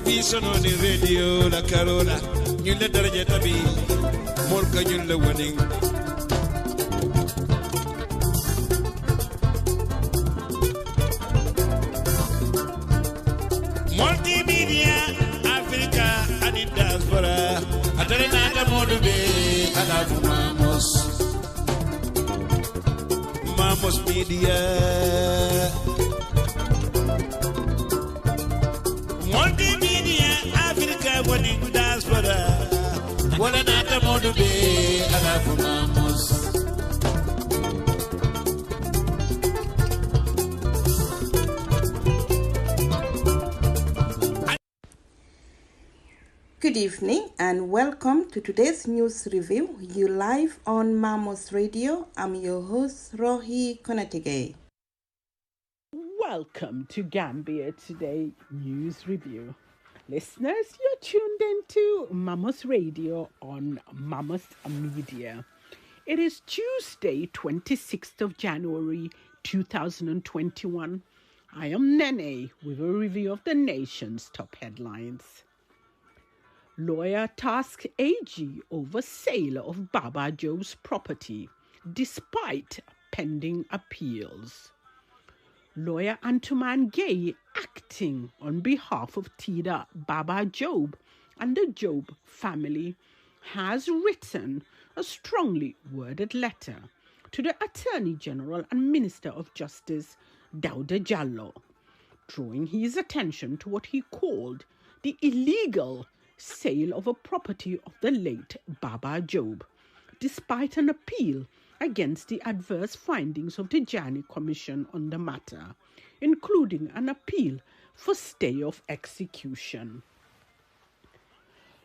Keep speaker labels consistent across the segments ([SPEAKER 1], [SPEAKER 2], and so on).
[SPEAKER 1] télévision on the radio la carola ñun la daraja tabi mol ka ñun la waning multimedia Africa and in diaspora atare na da modu be ala Mamos media multimedia Africa when in diaspora wala na da modu be ala Mamos.
[SPEAKER 2] Good evening and welcome to today's news review. You live on Mamos Radio. I'm your host, Rohi Konatige.
[SPEAKER 3] Welcome to Gambia Today News Review. Listeners, you're tuned into Mamos Radio on Mamos Media. It is Tuesday, 26th of January, 2021. I am Nene with a review of the nation's top headlines. Lawyer tasks AG over sale of Baba Job's property despite pending appeals. Lawyer Antuman Gay acting on behalf of Tida Baba Job and the Job family has written a strongly worded letter to the Attorney General and Minister of Justice Dauda Jallo, drawing his attention to what he called the illegal sale of a property of the late Baba Job, despite an appeal against the adverse findings of the Jani Commission on the matter, including an appeal for stay of execution.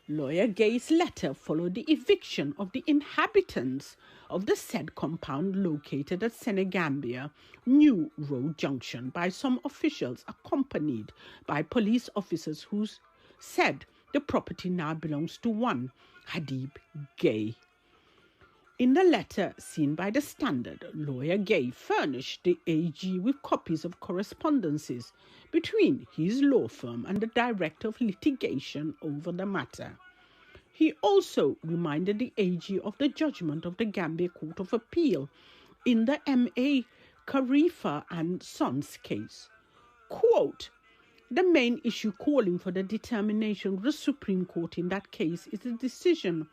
[SPEAKER 3] Lawyer Gay's letter followed the eviction of the inhabitants of the said compound located at Senegambia, New Road Junction, by some officials accompanied by police officers who said the property now belongs to one Hadib Gay. In the letter seen by the Standard, Lawyer Gay furnished the AG with copies of correspondences between his law firm and the Director of Litigation over the matter. He also reminded the AG of the judgment of the Gambia Court of Appeal in the M.A. Khalifa and Sons case. Quote, the main issue calling for the determination of the Supreme Court in that case is the decision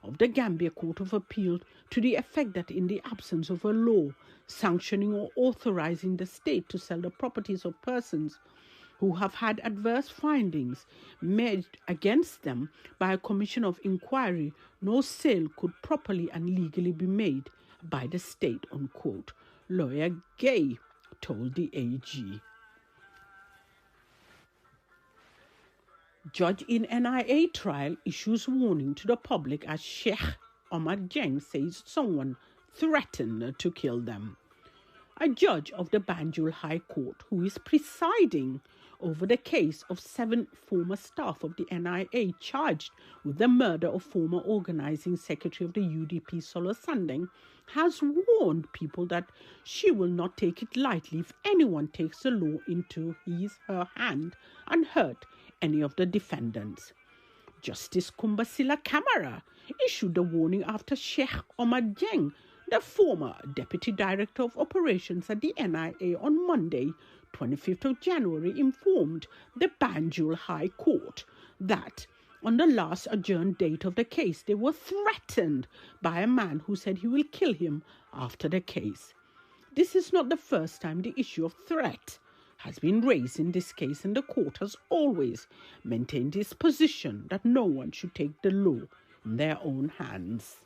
[SPEAKER 3] of the Gambia Court of Appeal to the effect that in the absence of a law sanctioning or authorizing the state to sell the properties of persons who have had adverse findings made against them by a commission of inquiry, no sale could properly and legally be made by the state, unquote, Lawyer Gay told the AG. Judge in NIA trial issues warning to the public as Sheikh Omar Jeng says someone threatened to kill them. A judge of the Banjul High Court, who is presiding over the case of 7 former staff of the NIA charged with the murder of former organizing secretary of the UDP Solo Sandeng, has warned people that she will not take it lightly if anyone takes the law into her hand and hurt any of the defendants. Justice Kumbasila Kamara issued the warning after Sheikh Omar Jeng, the former Deputy Director of Operations at the NIA, on Monday, 25th of January, informed the Banjul High Court that on the last adjourned date of the case, they were threatened by a man who said he will kill him after the case. This is not the first time the issue of threat has been raised in this case, and the court has always maintained its position that no one should take the law in their own hands.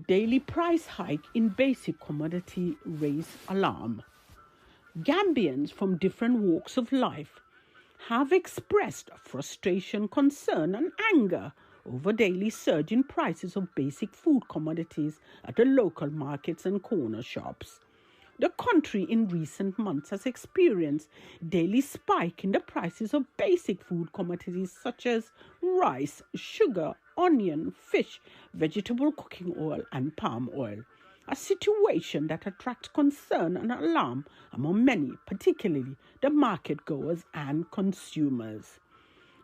[SPEAKER 3] Daily price hike in basic commodity raise alarm. Gambians from different walks of life have expressed frustration, concern and anger over daily surge in prices of basic food commodities at the local markets and corner shops. The country in recent months has experienced daily spike in the prices of basic food commodities such as rice, sugar, onion, fish, vegetable cooking oil and palm oil. a situation that attracts concern and alarm among many, particularly the market goers and consumers.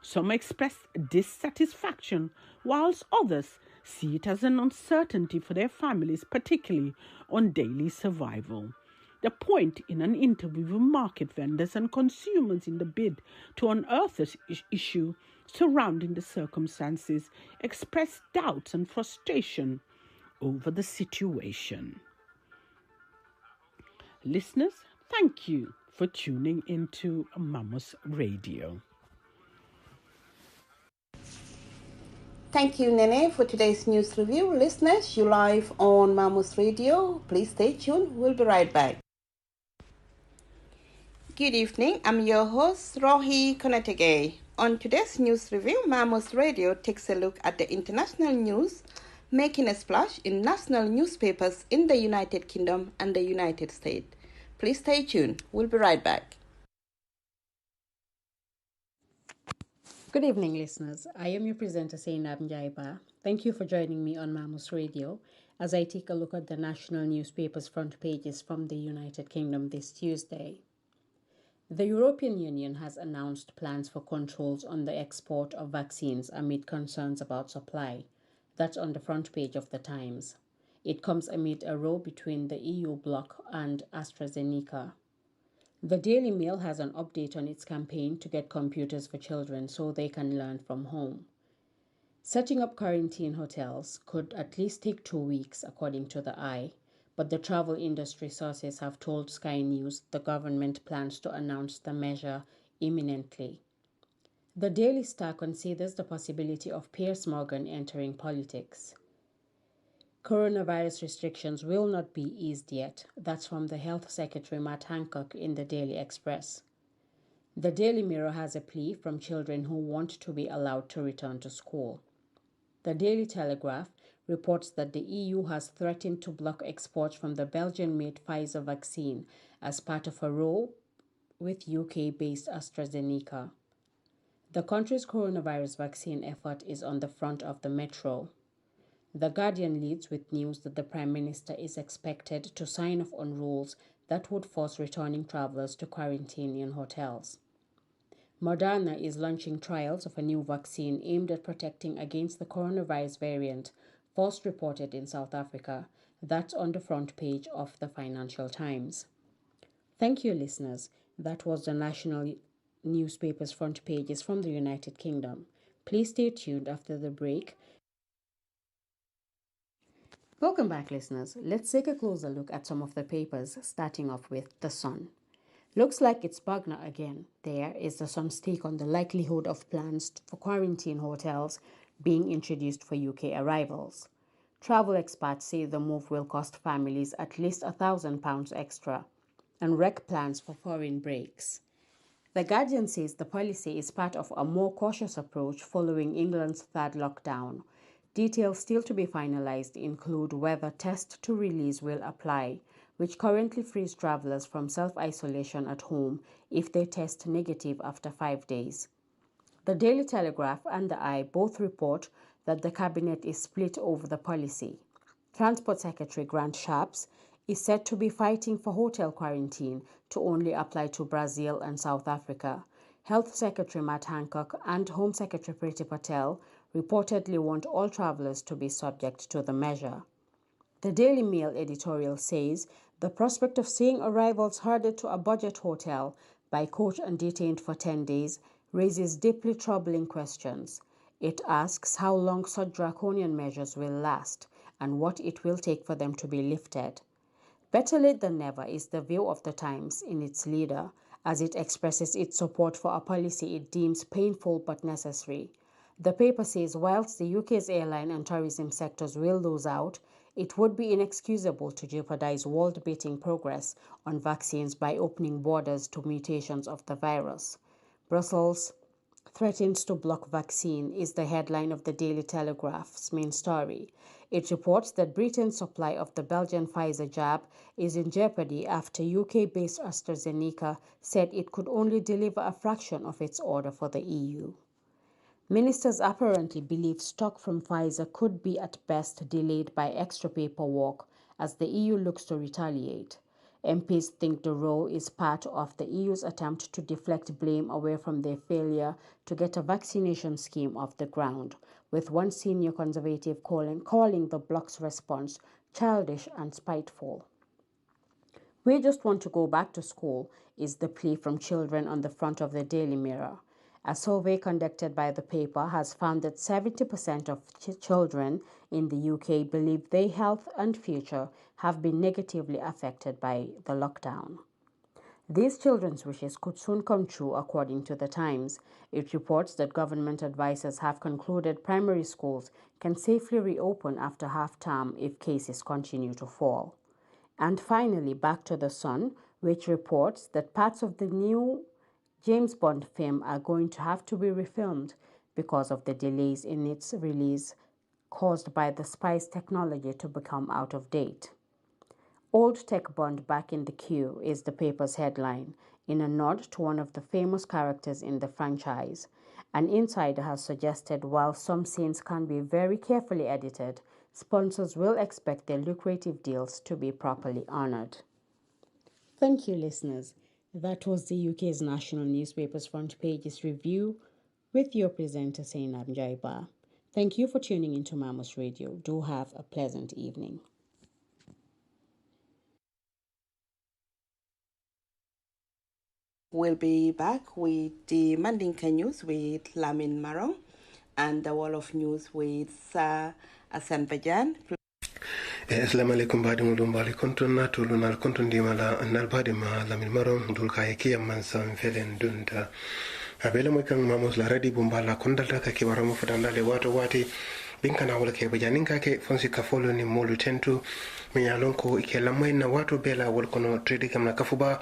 [SPEAKER 3] Some express dissatisfaction, whilst others see it as an uncertainty for their families, particularly on daily survival. The point in an interview with market vendors and consumers in the bid to unearth this issue surrounding the circumstances expressed doubts and frustration over the situation. Listeners, thank you for tuning into Mamos Radio.
[SPEAKER 2] Thank you, Nene, for today's news review. Listeners, you live on Mamos Radio. Please stay tuned. We'll be right back. Good evening. I'm your host, Rohi Konatege. On today's news review, Mamos Radio takes a look at the international news making a splash in national newspapers in the United Kingdom and the United States. Please stay tuned. We'll be right back.
[SPEAKER 4] Good evening, listeners. I am your presenter, Zainab Njaiba. Thank you for joining me on Mamos Radio as I take a look at the national newspapers' front pages from the United Kingdom this Tuesday. The European Union has announced plans for controls on the export of vaccines amid concerns about supply. That's on the front page of the Times. It comes amid a row between the EU bloc and AstraZeneca. The Daily Mail has an update on its campaign to get computers for children so they can learn from home. Setting up quarantine hotels could at least take 2 weeks, according to the Eye, but the travel industry sources have told Sky News the government plans to announce the measure imminently. The Daily Star considers the possibility of Piers Morgan entering politics. Coronavirus restrictions will not be eased yet. That's from the Health Secretary Matt Hancock in the Daily Express. The Daily Mirror has a plea from children who want to be allowed to return to school. The Daily Telegraph reports that the EU has threatened to block exports from the Belgian-made Pfizer vaccine as part of a row with UK-based AstraZeneca. The country's coronavirus vaccine effort is on the front of the Metro. The Guardian leads with news that the Prime Minister is expected to sign off on rules that would force returning travellers to quarantine in hotels. Moderna is launching trials of a new vaccine aimed at protecting against the coronavirus variant first reported in South Africa. That's on the front page of the Financial Times. Thank you, listeners. That was the national newspapers' front pages from the United Kingdom. Please stay tuned after the break. Welcome back, listeners. Let's take a closer look at some of the papers, starting off with The Sun. Looks like it's Wagner again. There is The Sun's take on the likelihood of plans for quarantine hotels being introduced for UK arrivals. Travel experts say the move will cost families at least £1,000 extra and wreck plans for foreign breaks. The Guardian says the policy is part of a more cautious approach following England's third lockdown. Details still to be finalized include whether test to release will apply, which currently frees travelers from self-isolation at home if they test negative after 5 days. The Daily Telegraph and the Eye both report that the cabinet is split over the policy. Transport Secretary Grant Shapps is said to be fighting for hotel quarantine to only apply to Brazil and South Africa. Health Secretary Matt Hancock and Home Secretary Priti Patel reportedly want all travellers to be subject to the measure. The Daily Mail editorial says the prospect of seeing arrivals herded to a budget hotel by coach and detained for 10 days raises deeply troubling questions. It asks how long such draconian measures will last and what it will take for them to be lifted. Better late than never is the view of the Times in its leader, as it expresses its support for a policy it deems painful but necessary. The paper says whilst the UK's airline and tourism sectors will lose out, it would be inexcusable to jeopardize world-beating progress on vaccines by opening borders to mutations of the virus. Brussels threatens to block vaccine is the headline of the Daily Telegraph's main story. It reports that Britain's supply of the Belgian Pfizer jab is in jeopardy after UK-based AstraZeneca said it could only deliver a fraction of its order for the EU. Ministers apparently believe stock from Pfizer could be at best delayed by extra paperwork as the EU looks to retaliate. MPs think the row is part of the EU's attempt to deflect blame away from their failure to get a vaccination scheme off the ground, with one senior Conservative calling the bloc's response childish and spiteful. "We just want to go back to school," is the plea from children on the front of the Daily Mirror. A survey conducted by the paper has found that 70% of children in the UK believe their health and future have been negatively affected by the lockdown. These children's wishes could soon come true, according to The Times. It reports that government advisors have concluded primary schools can safely reopen after half-term if cases continue to fall. And finally, back to The Sun, which reports that parts of the new James Bond film are going to have to be refilmed because of the delays in its release caused by the spy's technology to become out of date. "Old Tech Bond back in the queue" is the paper's headline, in a nod to one of the famous characters in the franchise. An insider has suggested while some scenes can be very carefully edited, sponsors will expect their lucrative deals to be properly honored. Thank you, listeners. That was the UK's national newspapers front pages review with your presenter, Sainab Jaiba. Thank you for tuning into Mamos Radio. Do have a pleasant evening.
[SPEAKER 2] We'll be back with the Mandinka News with Lamin Marong and the Wall of News with Sir Asan Bajan.
[SPEAKER 5] Assalamu alaikum badin dum bali konton na tulunal konton dimala annal badima Lamin Marong dul kay kiyam man sam felen dunta abela mo kan Mamos la radi bumbala kondalta ka kibara mo fadandale wato wati binkana wala ke bajanin ka ke fonsi ka folo ni molu tentu mi yalon ko ke lamay na wato bela wal kono trade kam na kafuba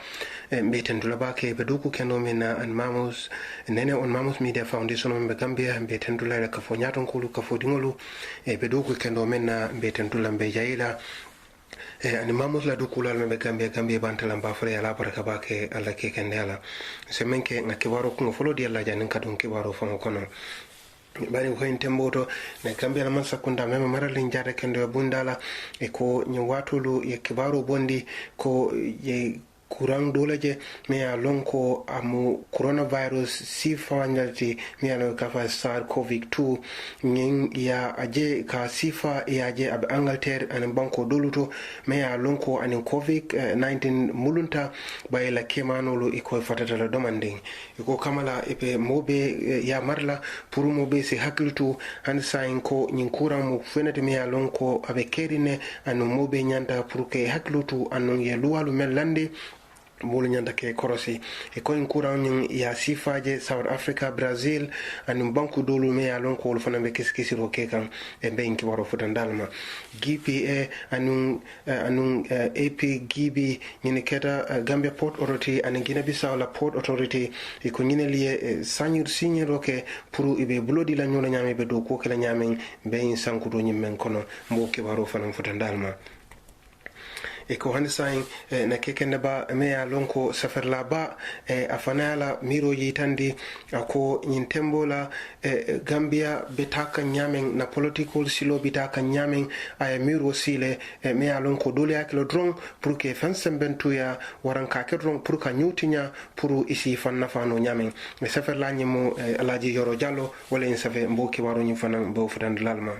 [SPEAKER 5] be tendula ba ke be duku keno mena an Mamos nene on Mamos Media Foundation on be Gambia be tendula ka fo nyaton kulu ka fo dingolu be duku keno mena be tendula be jaila ani Mamos la dukula me Gambia bantala ba fere ala baraka ba ke alla ke kendela semenke ngakibaro ko folo di alla janin kadon kibaro fo kono bari ko en temboto ne Gambia la man sakunda meme maralin jare kendo bundala e ko nyi watulu e kibaro bondi ko ye kurang dolaje me a lonko amu coronavirus si fawanyati me a kafa SARS-CoV-2 nyin ya aje ka sifa ya aje ab Angleterre an banko doluto me a lonko an COVID-19 mulunta bayla kemanolo iko fatata la domanding iko kamala epe mobe ya marla puru mobe se hakiltu han sain ko nyin kurang mu fenete me a lonko abe kerine an mobe nyanda puruke hakiltu an ye luwalu melande bolu nyanda ke korosi e ko en kuran ya sifaje South Africa Brazil an banku dolu me ya lon ko fana be kiskisi ro ke kan e be inki waro futandalma GPA anun AP GB nyine keta Gambia Port Authority an Guinea Bissau la Port Authority e ko nyine liye sanyur signero ke pour ibe blodi la nyola nyame be do ko kala nyamen be in sankudo nyimmen kono mbo ke waro fana futandalma e ko hani sain na kekende ba me ya lonko saferla ba afanala miro yitandi ako nyin tembola Gambia betaka nyamen na political silo bitaka nyamen ay miro sile me ya lonko dole akilo drong pour que fansembentu ya waranka ke drong pour ka nyutinya pour isi fanna fano nyamen me saferla nyimo alaji yoro jallo wala en save mboki waro nyi fanan bo fudandalalma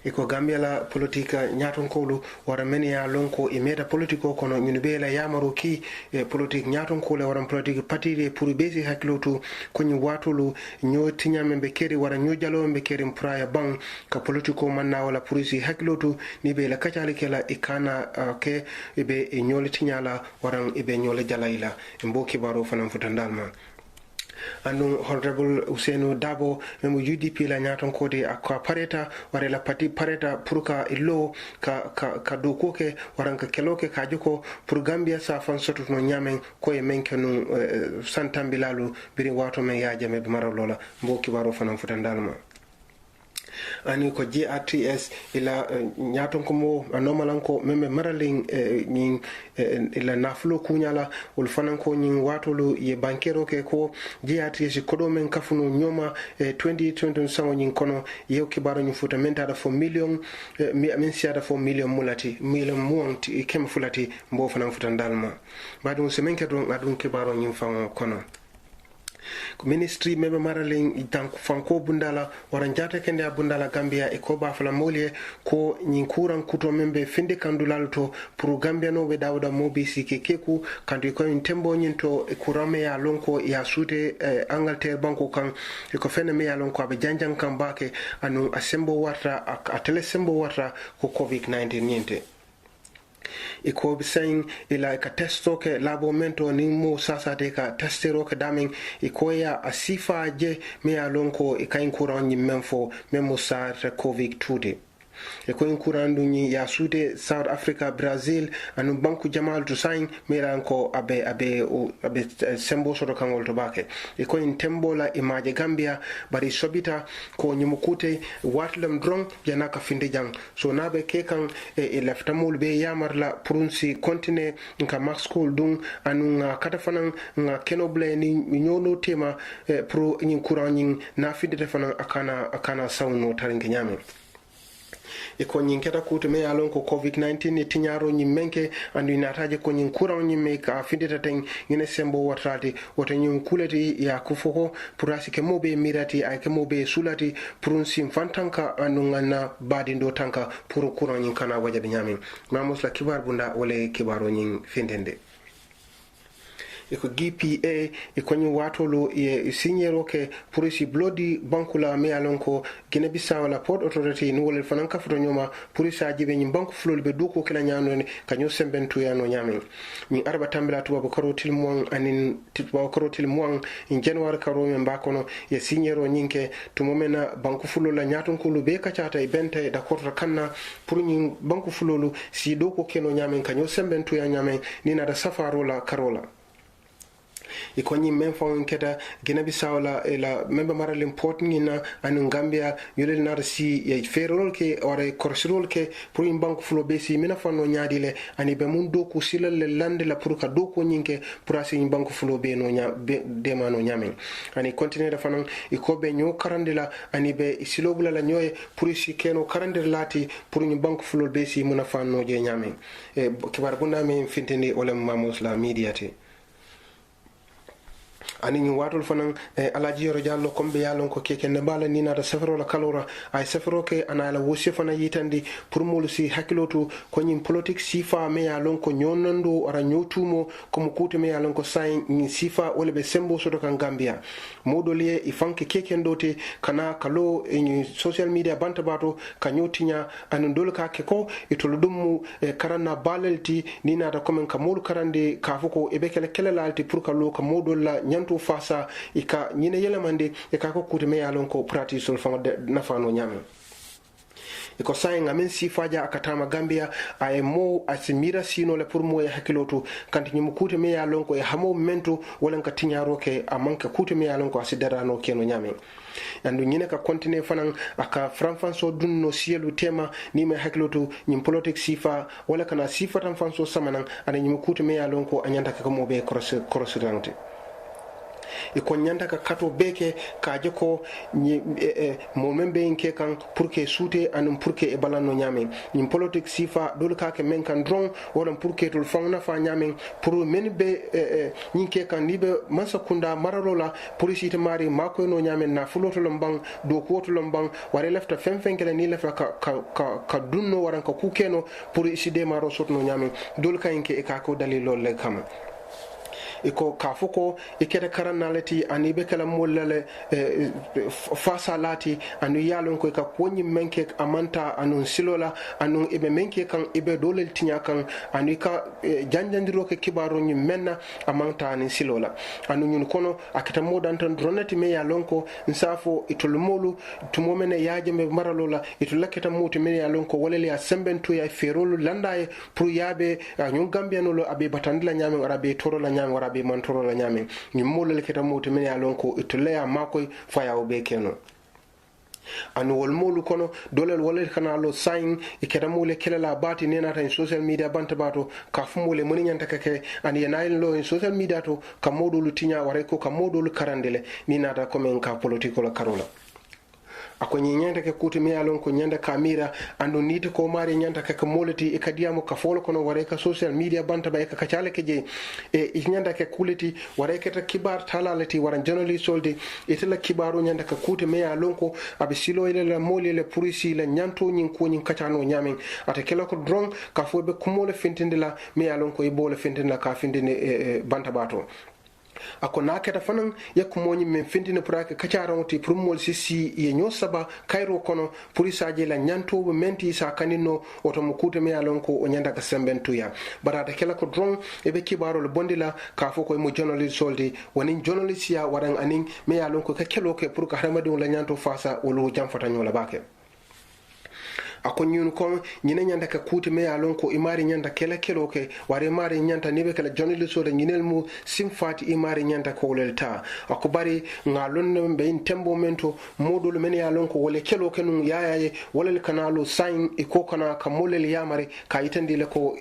[SPEAKER 5] iko Gambia la politika nyaton kolu wara men ya lonko e meta politiko kono nyune bela yamaro ki politik nyaton kole wara politik patire pour besi haklotu konyi watulu nyoti nyame be keri wara nyojalo be keri praya bang ka politiko manna wala pourisi haklotu ni be la kacale kala ikana ke be nyole tinyala waran ibe nyole jalaila mboki baro fanam futandalma anu honorable Usainu Dabo memu UDP la nyaton kode akwa pareta ware la parti pareta puruka ilo ka dokoke waranka keloke ka joko pour Gambia sa fan sotu no nyamen ko e menkenu santambilalu biri wato men yaaje me maralola mboki baro fanam futandalma ani ko GRTS ila nyaton ko mo anomalan ko meme maralin nyin ila nafulo kunyala ul fanan ko nyin watolu ye bankero ke ko GRTS ko do men kafuno nyoma 2020 sango nyin kono yew kibaro nyin futa menta da 4 million min siada 4 million mulati million monti kem fulati mbo fanan futa dalma badum semen ke do adun kibaro nyin fango kono ministry mebe maralin tank fanko bundala waran jata kende bundala Gambia e ko ba fala molye ko nyin kuran kuto membe finde kandulal to pour Gambia no be dawda mobisi ke keku kandu ko tembo nyin to e kurame ya lonko ya sute Angleterre banko kan e ko fene me ya lonko be janjang kan bake anu asembo warta atele sembo warta ko COVID-19 nyinte iko bisaying ila ka testo ke labo mento ni mo sasa de ka testero ke damin iko ya asifa je me alonko ikain kuran ni memfo memo sa COVID-19 iko in kuran dunyi ya sude South Africa Brazil anu banku jamal to sign meranko abe sembo soto kangol to bake iko in tembola imaje Gambia bari sobita ko nyumukute watlam drong janaka finde jang so nabe kekan e leftamul be yamarla prunsi continue nka max school dung anu nga katafanan nga kenoble ni nyono tema pro nyin kuran nyin na fide fanan akana sawno tarinke nyame iko nyin keta kutu me alon ko COVID-19 ni tinyaro nyi menke andu inataje ko nyin kuran nyi me ka findita ten ngene sembo watrati woto nyin kulati ya kufoko purasi ke mobe mirati ay ke mobe sulati prunsim fantanka andu ngana badindo tanka puru kuran nyin kana wajabi nyame Mamos la kibar bunda wole kibaro nyin findende iko GPA iko nyi watolo ye signero ke purisi blodi bankula me alonko Guinea Bissau la Port Authority no wole fanan ka foto nyoma purisa jibe nyi banku flol be duko kala nyano ne kanyo sembentu ya no nyame ni arba tambila tuba ko tilmon anin titba ko tilmon in January karo men bakono ye signero nyinke to momena banku flol la nyaton ko be kacata e bente da korta kanna pour nyi banku flolu si duko keno nyame kanyo sembentu ya nyame ni na da safarola karola iko nyi men fon keta Guinea Bissau la member maral important na anu Gambia yulel nar si ye ferrol ke ore korsirol ke pour une banque flo besi mina fanno nyaadile ani be mun doku silal le lande la pour ka doku nyinke pour asi une banque flo be no nya de mano nyame ani continue da fanan iko be nyo karandila ani be silobula la nyoy pour si keno karandir lati pour une banque flo besi muna fanno je nyame e kibar bunda me finteni olem Mamos la mediate ani ñu watul fanan alaji yoro jallo kombe yalon ko keke ne bala ni na da safaro la kalora ay safaro ke ana la wosi fana yitandi pour mulu si hakilotu ko nyim politique sifa me yalon ko nyonando ara nyotumo ko mu kuute me yalon ko say ni sifa wala be sembo soto kan Gambia modoliye ifanke keke ndote kana kalo ni social media banta bato kanyotinya anu dol ka ke ko itolo dum karana balelti ni na da komen ka molu karande ka fuko e be kele lalti pour ka lo ka modolla nyantu fasa ika nyine yelamande e ka ko kuute me yalon ko prati sol fama nafano nyame iko saying amen sifaja akatama Gambia ay mo asimira sino le pour mo e hakilotu kanti nyimu kuute me yalon ko e hamo mento wala ka tinyaro ke amanka kuute me yalon ko asidarano keno nyame andu nyine ka continue fanan aka franfanso dunno sielu tema ni me hakilotu nyim politique sifa wala kana sifa tan fanso samanan ana nyimu kuute me yalon ko anyanda ka mo be crossirante iko nyanda ka kato beke ka jeko mo membe inke kan pour que soute anum pour que e balano nyame nim politique sifa dol ka ke men kan dron wala pour que tol fangna fa nyame pour men be nyinke kan libe masakunda mararola police mari mako no nyame na fuloto lombang do ko to lombang ware lefta femfenkele ni lefta ka dunno waran ka kukeno pour iside maro sotno nyame dol ka inke e ka ko dalilol le kama iko kafuko ikete karanalati ani be kala mollale fasa lati anu yalon ko ka konni menke amanta anu silola anu ibe menke kan ibe dolel tinya kan anu ka janjandiro ke kibaro nyi menna amanta ani silola anu nyun kono akata modantan dronati me yalon ko nsafo itul molu tumomene yaaje me maralola itul laketa muti me yalon ko walele ya sembentu ya ferolu landaye pour yabe nyun gambiano lo abe batandila nyame arabe torola nyame be mantoro la nyame ni molel keta muti men ya lon ko ituleya makoy fayawo be keno anu wol molu kono dolel wolel kanalo sign e keda mole kelela bati nena tan social media banta bato ka fumole moni nyanta kake an yenail lo in social media to ka modulu tinya ware ko ka modulu karandele ni nata komen ka political karola ako nyanta ke kuti me alon ko nyanda kamera ando nite ko mari nyanta ke moleti e kadiamo ka folo kono ware ka social media banta ba e ka kachale ke je e nyanda ke kuleti ware ke ta kibar talalati waran journalist solde e tela kibaro nyanda ka kuti me alon ko abe silo ile la moli le purisi la nyanto nyin ko nyin kachano nyamen ata kala ko dron ka fobe kumole fintindela me alon ko e bole fintindela ka findine banta bato ako naketa fanan yakkumoñi men findina purake kacarawti pour mol sisi ye ñosaba kayro kono polisaji la ñantoɓe menti sa kanino oto mo kuute me alon ko o ñandaka sembentuya barata kela ko dron eɓe kibarole bondila ka fo koye mo journaliste solde wonin journaliste ya waran anin me alon ko ka keloke pour que haramadin la ñanto fasa wolo jamfatañola bake ako ñun kon ñine ñanda ka kuti me alon ko imari ñanda kela kelo ke ware mari ñanta nibe kala journalist so de ñinel mu simfati imari ñanda ko lelta ako bari ngalon be in tembo mento modul men alon ko wole kelo ke nun yaaye wole kanalo sign e ko kana ka molel yamare ka yitandi le ko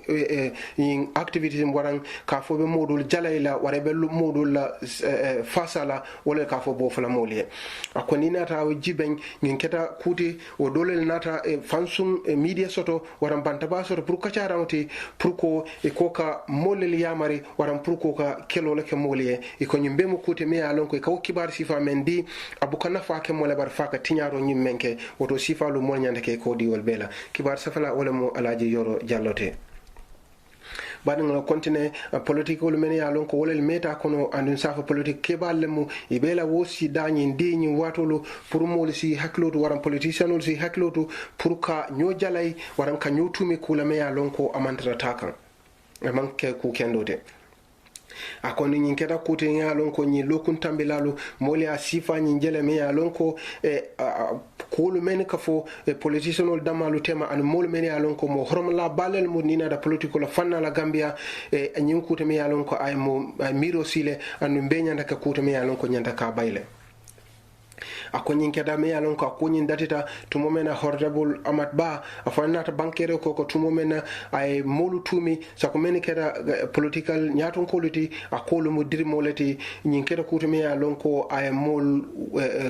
[SPEAKER 5] in activity waran ka fo be modul jalayla ware be modul la fasala wole ka fo bo fala moliye ako ni nata o jiben ngin keta kuti o dolel nata sun media soto waran bantaba soto pour kacarawte pour ko e koka molel yamare waran pour ko ka kelole ke moliye e ko nyimbe mo kute me alon ko ka kibar sifa men di abuka nafa ke mole bar faka tinyaro nyimmenke woto sifa lu mo nyande ke ko diwol bela kibar safala wala mo alaji yoro jallote baɗi no continue political men ya lon ko wolel meta kono andun safa politique keballe mu e bela wosi dañi deñi watolo pour mol si hakloto waran politician si hakloto pour ka nyo jalay waran ka nyotumi kula me ya lon ko amantata takan manke ku kendode akoni nyin keda kuti ya lon ko nyi lokun tambilalu moli a sifa nyin jele me ya lon ko kulu men ka fo politician damalu tema an mol men ya lon ko mo hormala balel mo nina da political fanna la Gambia nyin kuti me ya lon ko ay mo miro sile an mbenya ndaka kuti me ya lon ko nyanda ka bayle ako nyin keda me yalon ko ko nyin datita tumo mena honorable Amat Ba afanata bankere ko tumo mena ay molu tumi sako men keda political nyaton koliti akolo mo diri molati nyin keda ko me yalon ko ay mol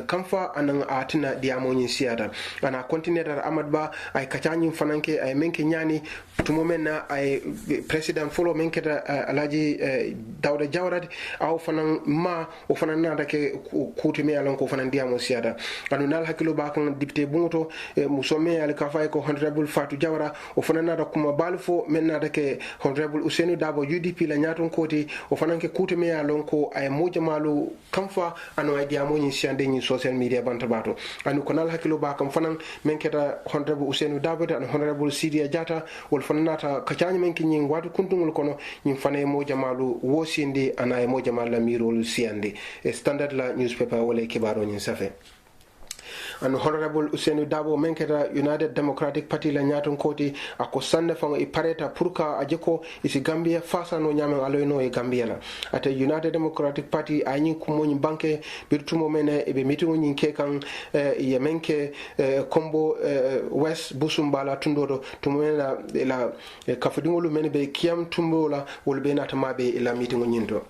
[SPEAKER 5] kamfa anan atina diamo nyin siata ana continue dar Amat Ba ay kachanyi fananke ay menke nyani tumo mena ay president follow men keda alaji Dawda Jawrad aw fanan ma o fanan nada ke ko me yalon ko fanan diamo siada anu nal hakilo bakan député bungoto musome al kafay ko honorable Fatou Jawara o fanana da kuma balfo menna da ke honorable Ousainou Dabo UDP la nyaton koti o fananke kute me alon ko ay moja malu kamfa anu ay diamo ni siande ni social media bantabato anu ko nal hakilo bakan fanan men keta honorable Ousainou Dabo da honorable Sidia Jata wol fanana ta kacany men ki nyin wadu kuntungul kono nyin fanay moja malu wosindi ana ay moja malu mirol siande standard la newspaper wala kibaro nyin safe and honorable Ousainou Dabo menketa United Democratic Party la nyaton koti ako sande fango i pareta purka ajeko isi Gambia fasa no nyame aloyno e Gambia la ate United Democratic Party anyin kumoni banke birtumo mene ebe mitingo nyin kekan ye menke kombo West Busumbala tundodo tumena la kafudingolu mene be kiam tumbola wolbe natamabe la mitingo nyindo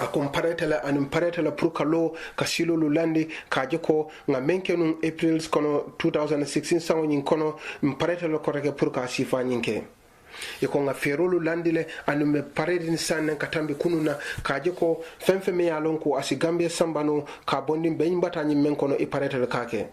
[SPEAKER 5] akom paretela anum paretela pour kalo kasilo lulandi kaje ko nga menkenum April kono 2016 sawo nyin kono paretela ko reke pour ka sifa nyinke iko nga ferolu landile anum paredin sanne katambi kununa kaje ko femfe me yalon ko asi Gambia sambano ka bondi be mbata nyin men kono e paretela kake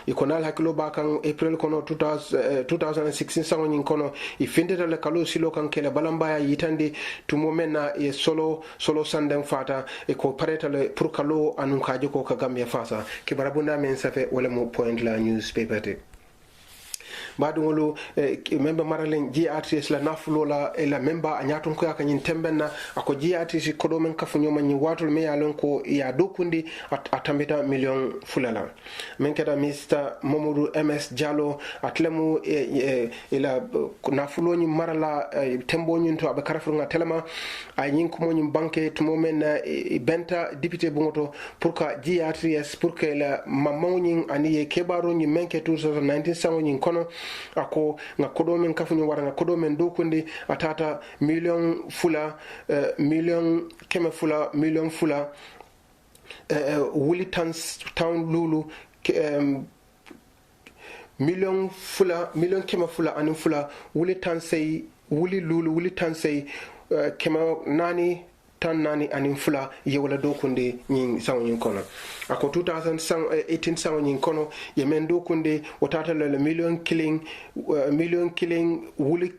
[SPEAKER 5] ikonal hakilo bakan April kono 2016 sango nyin kono I findeta le kalo silo kan kele balambaya yitandi tumo mena e solo sandem fata e ko pareta le pour kalo anun kaje ko ka Gambia fasa ke barabunda men safe wala mo point la newspaper te badungolo member maralen GRTS la nafulo la ela member anyatun ko yakanyin tembenna ako GRTS kodo men kafu nyoma nyi watul me yalon ko ya dokundi atambita million fulala men keda Mr Mamadou MS Diallo atlemu ila nafulo nyi marala tembo nyi to abe karafurunga telema ay nyin ko moni banque to momen benta député bungoto pour que GRTS pour que la mamawni ani kebaro nyi menke 2019 sango nyi kono ako nga kodo men kafu nyi wara nga kodo men dokundi atata million fula million fula Bulletin town lulu million kema fula anin fula Bulletin say Bulletin say kema nani tan nani anin fula yewala dokunde nyin sawo nyin kono ako 2018 sawo nyin kono yemen dokunde wotata le million killing wuli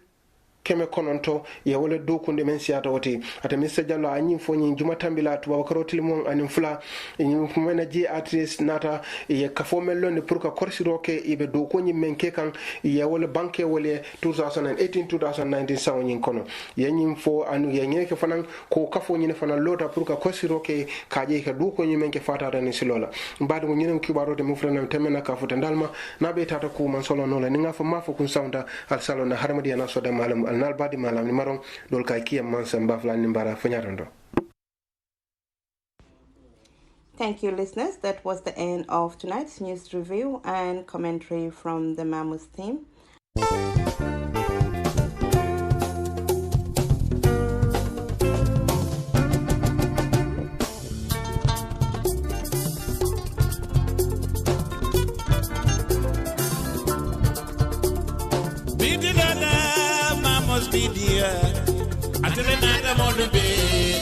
[SPEAKER 5] keme kononto ya wala dokunde men siata woti ata Mr Diallo anyi fo nyi juma tambila to bakaro tilmon anin fula nyi mena GRTS nata ye kafo melonde pour que korsiroke ibe doko nyi men kekan ya wala banque wala 2018 sawo nyi kono ye nyi fo anu ye nyeke fanan ko kafo nyi fanan lota pour que korsiroke kaje ka doko nyi men ke fata tan silola mbadu nyi kibaro de mu frana temena ka fota dalma nabe tata ko man solo no la ninga fa mafo kun saunda al salona harmadi na soda malam nal badi malam ni maron dol kay kiyam man samba flan mbara fanyarando.
[SPEAKER 2] Thank you, listeners. That was the end of tonight's news review and commentary from the Mamos team.
[SPEAKER 1] Media, Atelena Modobe,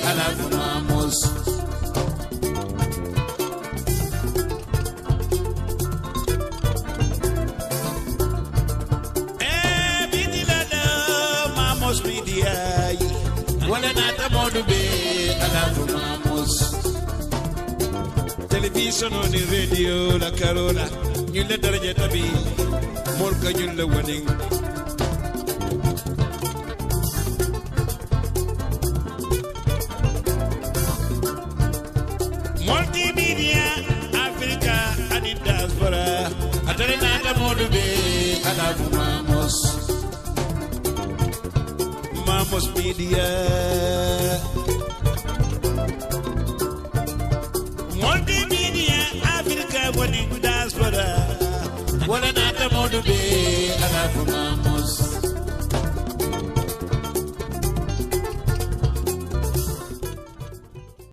[SPEAKER 1] Alafu Mamos. Mamos Media, Walanata Modobe, Alafu Mamos. Television on the radio, La Carola, you let her get a be, Molka, you the wedding. Multimedia, Africa, and in diaspora. Atalena Modobe, Alafu Mamos. Mamos Media. Multimedia, Africa, and in diaspora. Walanata Modobe, Alafu Mamos.